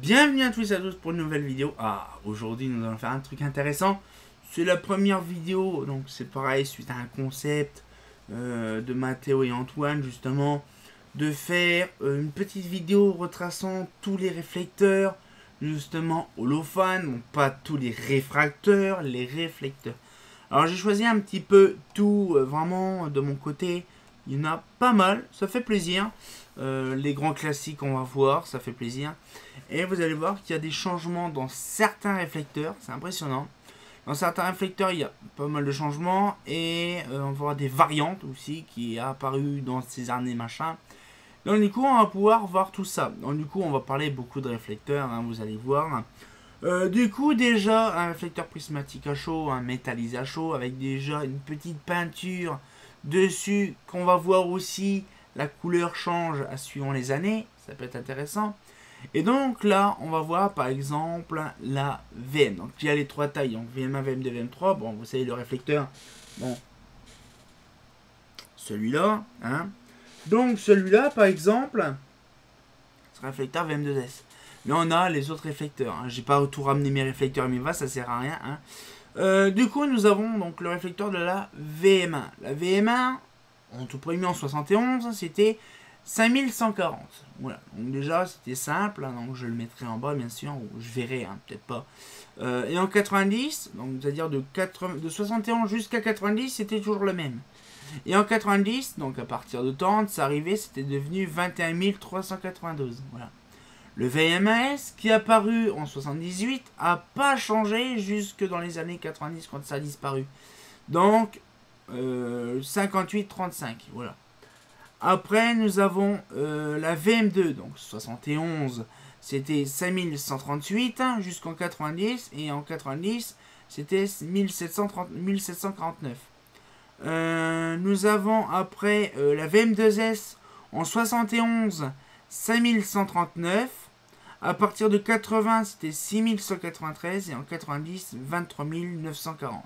Bienvenue à tous et à tous pour une nouvelle vidéo. Aujourd'hui nous allons faire un truc intéressant. C'est la première vidéo, donc c'est pareil, suite à un concept de Mathéo et Antoine justement, de faire une petite vidéo retraçant tous les réflecteurs, justement holophanes, bon pas tous les réfracteurs, les réflecteurs. Alors j'ai choisi un petit peu tout, vraiment de mon côté, il y en a pas mal, ça fait plaisir. Les grands classiques on va voir, ça fait plaisir. Et vous allez voir qu'il y a des changements dans certains réflecteurs, c'est impressionnant. Dans certains réflecteurs, il y a pas mal de changements et on va voir des variantes aussi qui sont apparues dans ces années machin. Donc du coup, on va pouvoir voir tout ça. Donc du coup, on va parler beaucoup de réflecteurs, hein, vous allez voir. Du coup, déjà, un réflecteur prismatique à chaud, un métallisé à chaud, avec déjà une petite peinture dessus, qu'on va voir aussi, la couleur change à suivant les années, ça peut être intéressant. Et donc là, on va voir par exemple la VM. Donc il y a les trois tailles, donc VM1, VM2, VM3. Bon, vous savez, le réflecteur, bon, celui-là, hein. Donc celui-là, par exemple, c'est réflecteur VM2S. Mais on a les autres réflecteurs. Hein. J'ai pas tout ramené mes réflecteurs et mes vases, ça sert à rien. Hein. Du coup, nous avons donc le réflecteur de la VM1. La VM1, en tout premier en 71, c'était 5140. Voilà, donc déjà c'était simple, hein, donc je le mettrai en bas bien sûr, ou je verrai, hein, peut-être pas. Et en 90, donc c'est-à-dire de 71 jusqu'à 90, c'était toujours le même. Et en 90, donc à partir de 30, ça arrivait, c'était devenu 21 392. Voilà. Le VMAS qui est apparu en 78 a pas changé jusque dans les années 90 quand ça a disparu. Donc 58-35, voilà. Après, nous avons la VM2, donc 71, c'était 5138 hein, jusqu'en 90, et en 90, c'était 1749. Nous avons après la VM2S en 71, 5139. À partir de 80, c'était 6193, et en 90, 23 940.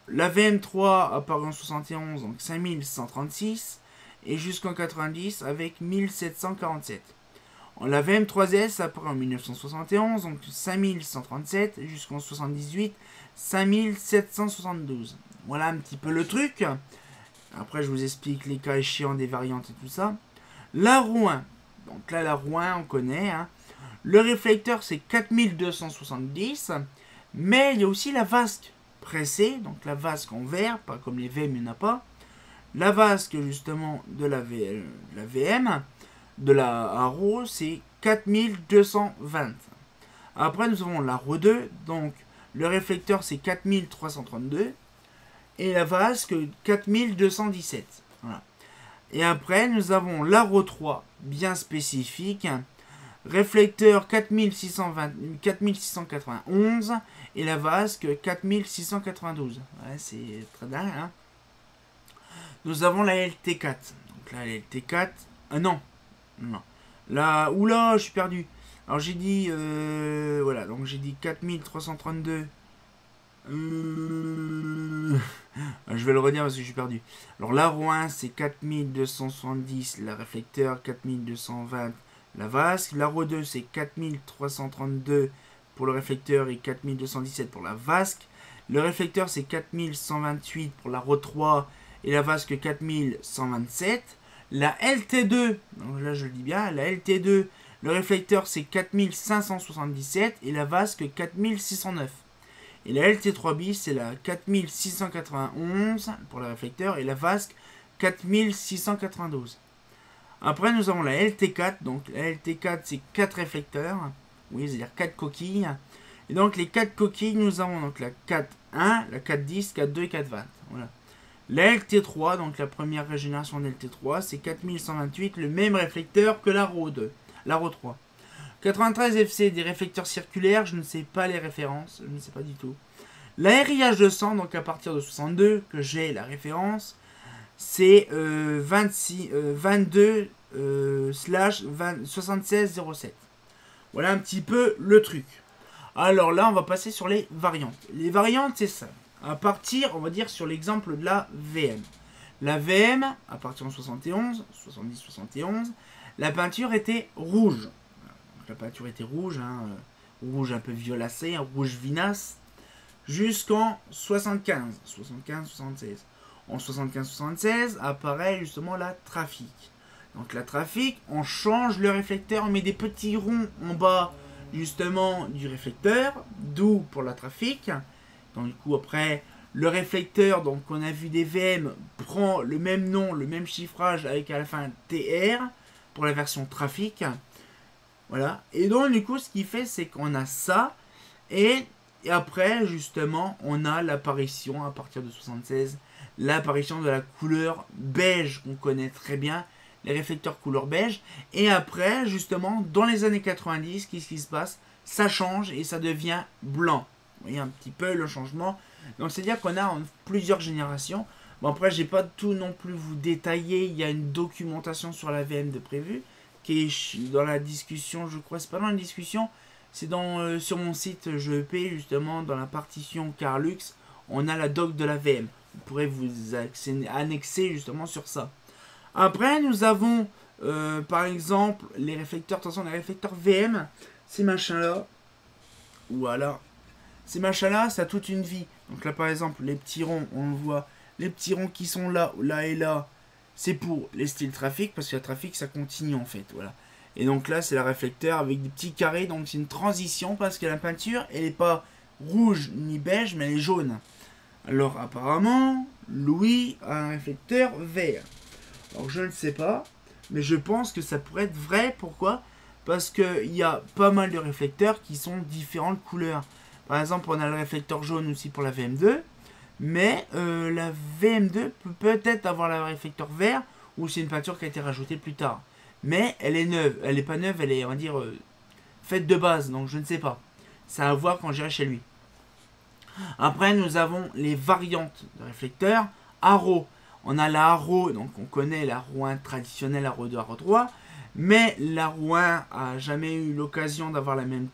La VM3 apparue en 71, donc 5136. Et jusqu'en 90 avec 1747. La VM3S apparaît en 1971, donc 5137, jusqu'en 78, 5772. Voilà un petit peu le truc. Après, je vous explique les cas échéants des variantes et tout ça. La roue 1. Donc là, la roue 1, on connaît. Hein. Le réflecteur, c'est 4270. Mais il y a aussi la vasque pressée. Donc la vasque en verre, pas comme les VM, il n'y en a pas. La vasque justement de la VM, de la Haro, c'est 4220. Après nous avons la RO 2, donc le réflecteur c'est 4332 et la vasque 4217. Voilà. Et après nous avons la RO 3, bien spécifique, réflecteur 4691 et la vasque 4692. Ouais, c'est très dingue, hein. Nous avons la LT4. Donc là, la LT4. Non. Là, oula, je suis perdu. Alors j'ai dit. Voilà, donc j'ai dit 4332. Je vais le redire parce que je suis perdu. Alors la Rouen, c'est 4270. La réflecteur, 4220. La vasque. La RO 2, c'est 4332 pour le réflecteur et 4217 pour la vasque. Le réflecteur, c'est 4128 pour la RO 3. Et la vasque 4127. La LT2, donc là je le dis bien, la LT2, le réflecteur c'est 4577 et la vasque 4609. Et la LT3 bis c'est la 4691 pour le réflecteur et la vasque 4692. Après nous avons la LT4, donc la LT4 c'est 4 réflecteurs, oui c'est-à-dire 4 coquilles. Et donc les 4 coquilles nous avons donc la 4.1, la 4.10, 4.2 et 4.20. Voilà. La LT3, donc la première régénération de LT3, c'est 4128, le même réflecteur que la RO 2, la RO 3. 93 FC, des réflecteurs circulaires, je ne sais pas les références, je ne sais pas du tout. La RIH 200, donc à partir de 62, que j'ai la référence, c'est 22/7607. Voilà un petit peu le truc. Alors là, on va passer sur les variantes. Les variantes, c'est ça. À partir, on va dire, sur l'exemple de la VM. La VM, à partir de 71, 70-71, la peinture était rouge. Donc, la peinture était rouge, hein, rouge un peu violacé, un rouge vinasse, jusqu'en 75, 76. En 75-76 apparaît justement la trafic. Donc la trafic, on change le réflecteur, on met des petits ronds en bas justement du réflecteur, d'où pour la trafic. Donc du coup après, le réflecteur, donc on a vu des VM, prend le même nom, le même chiffrage avec à la fin TR pour la version trafic. Voilà. Et donc du coup ce qu'il fait c'est qu'on a ça et après justement on a l'apparition à partir de 76, l'apparition de la couleur beige qu'on connaît très bien, les réflecteurs couleur beige. Et après justement dans les années 90, qu'est-ce qui se passe? Ça change et ça devient blanc. Vous voyez un petit peu le changement. Donc c'est à dire qu'on a plusieurs générations. Bon après j'ai pas tout non plus vous détailler, il y a une documentation sur la VM de prévu qui est dans la discussion, je crois, c'est pas dans la discussion, c'est dans sur mon site JEP, justement, dans la partition Carlux, on a la doc de la VM. Vous pourrez vous annexer justement sur ça. Après, nous avons, par exemple, les réflecteurs, attention, les réflecteurs VM, ces machins-là, ou alors, ces machins-là, ça a toute une vie. Donc là, par exemple, les petits ronds, on le voit, les petits ronds qui sont là, là et là, c'est pour les styles trafic, parce que la trafic, ça continue en fait, voilà. Et donc là, c'est le réflecteur avec des petits carrés, donc c'est une transition, parce que la peinture, elle n'est pas rouge ni beige, mais elle est jaune. Alors apparemment, Louis a un réflecteur vert. Alors je ne sais pas, mais je pense que ça pourrait être vrai, pourquoi? Parce qu'il y a pas mal de réflecteurs qui sont différentes couleurs. Par exemple, on a le réflecteur jaune aussi pour la VM2, mais la VM2 peut peut-être avoir le réflecteur vert, ou c'est une peinture qui a été rajoutée plus tard. Mais elle est neuve, elle n'est pas neuve, elle est, on va dire, faite de base, donc je ne sais pas. Ça à voir quand j'irai chez lui. Après, nous avons les variantes de réflecteurs. Haro, on a la Haro, donc on connaît la Haro1 traditionnelle, Haro 2, Haro 3, mais la Haro1 a jamais eu l'occasion d'avoir la même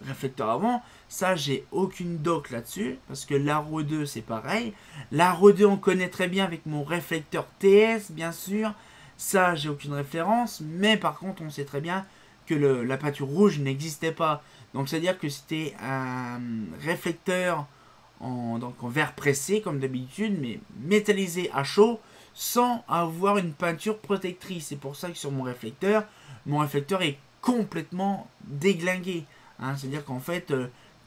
réflecteur avant. Ça, j'ai aucune doc là-dessus, parce que l'Haro 2, c'est pareil. L'Haro 2, on connaît très bien avec mon réflecteur TS, bien sûr. Ça, j'ai aucune référence, mais par contre, on sait très bien que la peinture rouge n'existait pas. Donc, c'est-à-dire que c'était un réflecteur donc en verre pressé, comme d'habitude, mais métallisé à chaud, sans avoir une peinture protectrice. C'est pour ça que sur mon réflecteur est complètement déglingué. Hein. C'est-à-dire qu'en fait,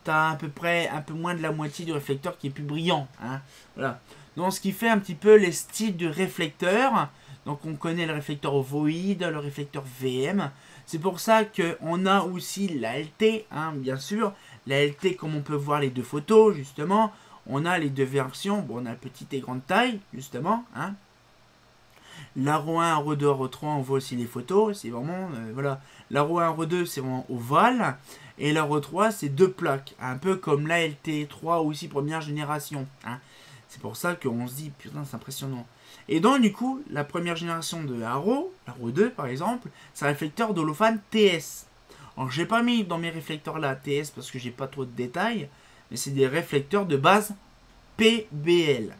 tu as à peu près un peu moins de la moitié du réflecteur qui est plus brillant. Hein. Voilà. Donc, ce qui fait un petit peu les styles de réflecteurs. Donc on connaît le réflecteur ovoïde, le réflecteur VM. C'est pour ça qu'on a aussi la LT, hein, bien sûr. La LT, comme on peut voir les deux photos, justement. On a les deux versions. Bon, on a petite et grande taille, justement. Hein. L'Haro 1, Haro 2, Haro 3, on voit aussi les photos. C'est vraiment, voilà. L'Haro 1, Haro 2, c'est vraiment ovale. Et l'Haro 3, c'est deux plaques. Un peu comme la LT3 aussi, première génération. Hein. C'est pour ça qu'on se dit, putain, c'est impressionnant. Et donc, du coup, la première génération de Haro, l'Haro 2 par exemple, c'est un réflecteur d'holophane TS. Alors, j'ai pas mis dans mes réflecteurs là TS parce que j'ai pas trop de détails, mais c'est des réflecteurs de base PBL.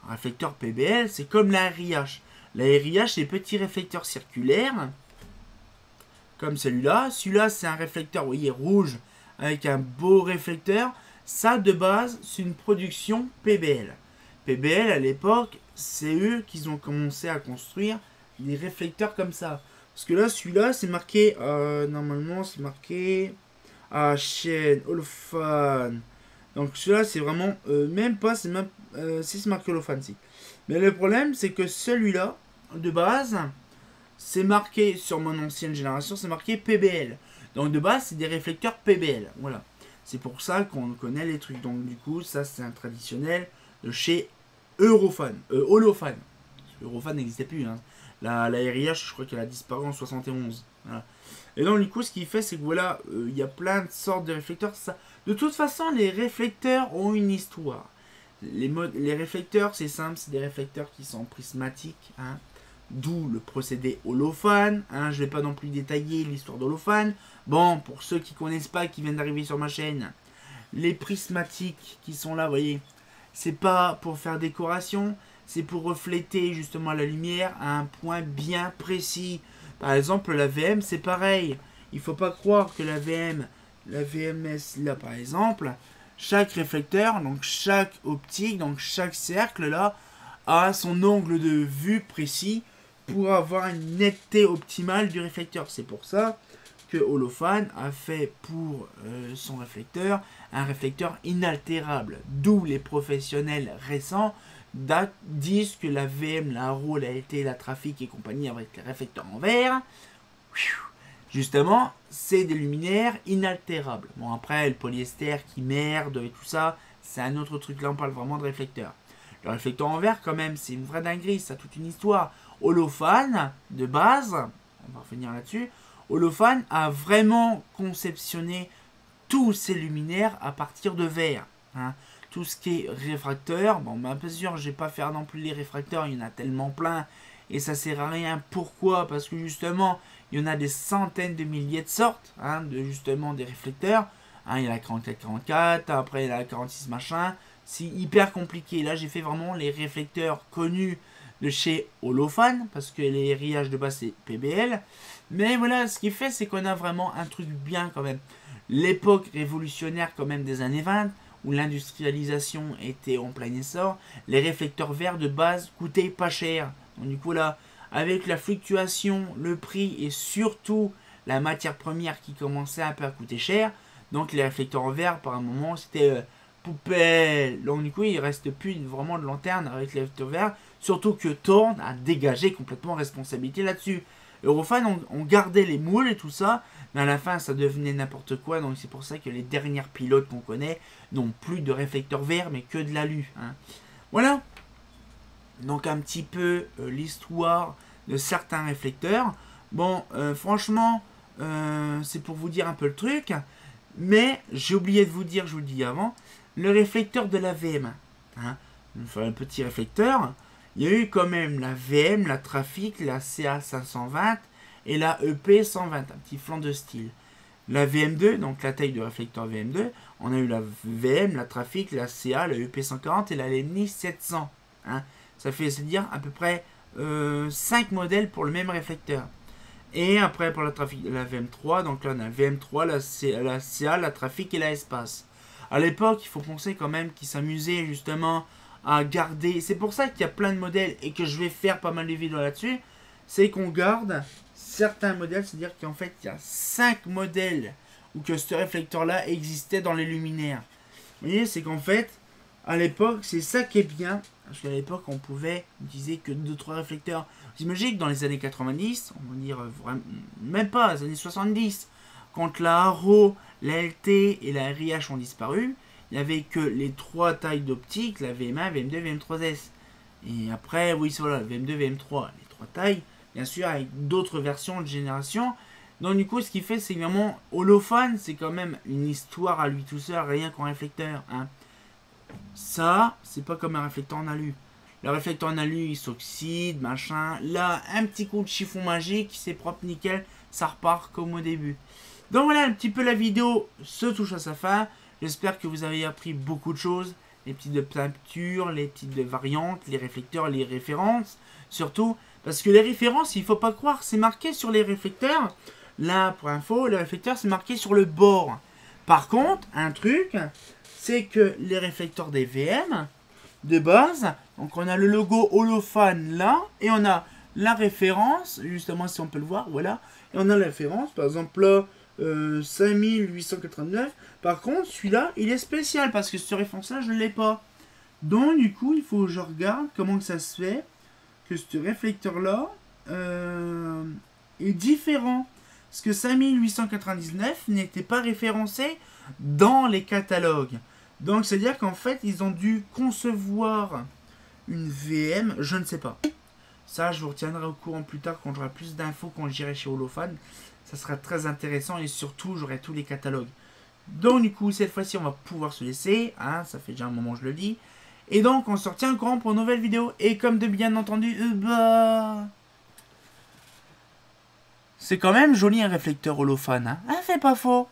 Un réflecteur PBL, c'est comme la RIH. La RIH, c'est petits réflecteurs circulaires, comme celui-là. Celui-là, c'est un réflecteur, vous voyez, rouge, avec un beau réflecteur. Ça, de base, c'est une production PBL. PBL, à l'époque, c'est eux qui ont commencé à construire des réflecteurs comme ça. Parce que là, celui-là, c'est marqué, normalement, c'est marqué chaîne, holophane. Donc celui-là, c'est vraiment, même pas, c'est même, si c'est marqué holophane, si. Mais le problème, c'est que celui-là, de base, c'est marqué, sur mon ancienne génération, c'est marqué PBL. Donc de base, c'est des réflecteurs PBL, voilà. C'est pour ça qu'on connaît les trucs. Donc du coup, ça, c'est un traditionnel de chez Holophane. Holophane n'existait plus. Hein. La RIH, je crois qu'elle a disparu en 71. Voilà. Et donc, du coup, ce qu'il fait, c'est que voilà, il y a plein de sortes de réflecteurs. Ça. De toute façon, les réflecteurs ont une histoire. Les réflecteurs, c'est simple, c'est des réflecteurs qui sont prismatiques. Hein. D'où le procédé holophane. Hein. Je ne vais pas non plus détailler l'histoire d'holophane. Bon, pour ceux qui ne connaissent pas, qui viennent d'arriver sur ma chaîne, les prismatiques qui sont là, vous voyez, c'est pas pour faire décoration, c'est pour refléter justement la lumière à un point bien précis. Par exemple, la VM, c'est pareil. il faut pas croire que la VMS là par exemple, chaque réflecteur, donc chaque optique, donc chaque cercle là, a son angle de vue précis pour avoir une netteté optimale du réflecteur. C'est pour ça que Holophane a fait pour son réflecteur un réflecteur inaltérable. D'où les professionnels récents disent que la VM, la RAW, la LT, la Trafic et compagnie avec les réflecteurs en verre, justement, c'est des luminaires inaltérables. Bon, après, le polyester qui merde et tout ça, c'est un autre truc. Là, on parle vraiment de réflecteur. Le réflecteur en verre, quand même, c'est une vraie dinguerie. Ça a toute une histoire. Holophane, de base, on va revenir là-dessus, Holophane a vraiment conceptionné tous ces luminaires à partir de verre. Hein. Tout ce qui est réfracteur, bon, bien sûr, je ne vais pas faire non plus les réfracteurs, il y en a tellement plein. Et ça sert à rien. Pourquoi? Parce que justement, il y en a des centaines de milliers de sortes, hein, de justement des réflecteurs. Hein, il y a la 44-44, après il y a la 46 machin. C'est hyper compliqué. Là, j'ai fait vraiment les réflecteurs connus de chez Holophane, parce que les riages de base, c'est PBL. Mais voilà, ce qui fait, c'est qu'on a vraiment un truc bien quand même. L'époque révolutionnaire quand même des années 20, où l'industrialisation était en plein essor, les réflecteurs verts de base coûtaient pas cher. Donc du coup là, avec la fluctuation, le prix et surtout la matière première qui commençait un peu à coûter cher, donc les réflecteurs verts par un moment c'était poubelle. Donc du coup il reste plus vraiment de lanterne avec les réflecteurs verts, surtout que Thorn a dégagé complètement responsabilité là-dessus. Holophane on gardait les moules et tout ça, mais à la fin ça devenait n'importe quoi, donc c'est pour ça que les dernières pilotes qu'on connaît n'ont plus de réflecteurs verts mais que de l'alu. Hein. Voilà. Donc un petit peu l'histoire de certains réflecteurs. Bon, franchement, c'est pour vous dire un peu le truc. Mais j'ai oublié de vous dire, je vous le dis avant, le réflecteur de la VM. Hein, un petit réflecteur. Il y a eu quand même la VM, la Trafic, la CA520 et la EP120, un petit flanc de style. La VM2, donc la taille de réflecteur VM2, on a eu la VM, la Trafic, la CA, la EP140 et la Lenny 700. Hein. Ça fait, c'est-à-dire à peu près 5 modèles pour le même réflecteur. Et après pour la Trafic, la VM3, donc là on a la VM3, la CA, la Trafic et la Espace. À l'époque, il faut penser quand même qu'ils s'amusaient justement à garder. C'est pour ça qu'il y a plein de modèles et que je vais faire pas mal de vidéos là-dessus. C'est qu'on garde certains modèles, c'est-à-dire qu'en fait il y a 5 modèles où que ce réflecteur-là existait dans les luminaires. Vous voyez, c'est qu'en fait, à l'époque, c'est ça qui est bien. Parce qu'à l'époque, on pouvait utiliser que 2-3 réflecteurs. Vous imaginez que dans les années 90, on va dire même pas, les années 70, quand la RAW, la LT et la RIH ont disparu, il n'y avait que les 3 tailles d'optique, la VM1, VM2, VM3S. Et après, oui, voilà, VM2, VM3, les 3 tailles, bien sûr, avec d'autres versions de génération. Donc du coup, ce qu'il fait, c'est vraiment Holophane, c'est quand même une histoire à lui tout seul, rien qu'en réflecteur. Hein. Ça, c'est pas comme un réflecteur en alu. Le réflecteur en alu, il s'oxyde, machin. Là, un petit coup de chiffon magique, c'est propre, nickel, ça repart comme au début. Donc voilà, un petit peu la vidéo se touche à sa fin. J'espère que vous avez appris beaucoup de choses. Les petites de peinture, les petites de variantes, les réflecteurs, les références. Surtout, parce que les références, il faut pas croire, c'est marqué sur les réflecteurs. Là, pour info, le réflecteur, c'est marqué sur le bord. Par contre, un truc, c'est que les réflecteurs des VM, de base, donc on a le logo Holophane là, et on a la référence, justement si on peut le voir, voilà, et on a la référence, par exemple là, 5889, par contre, celui-là, il est spécial, parce que ce référence-là, je ne l'ai pas. Donc, du coup, il faut que je regarde comment que ça se fait, que ce réflecteur-là est différent. Parce que 5899 n'était pas référencé dans les catalogues. Donc, c'est-à-dire qu'en fait, ils ont dû concevoir une VM, je ne sais pas. Ça, je vous retiendrai au courant plus tard quand j'aurai plus d'infos quand j'irai chez Holophane. Ça sera très intéressant et surtout, j'aurai tous les catalogues. Donc, du coup, cette fois-ci, on va pouvoir se laisser. Hein, ça fait déjà un moment que je le dis. Et donc, on se retient au courant pour une nouvelle vidéo. Et comme de bien entendu, c'est quand même joli un réflecteur Holophane. Hein, c'est pas faux.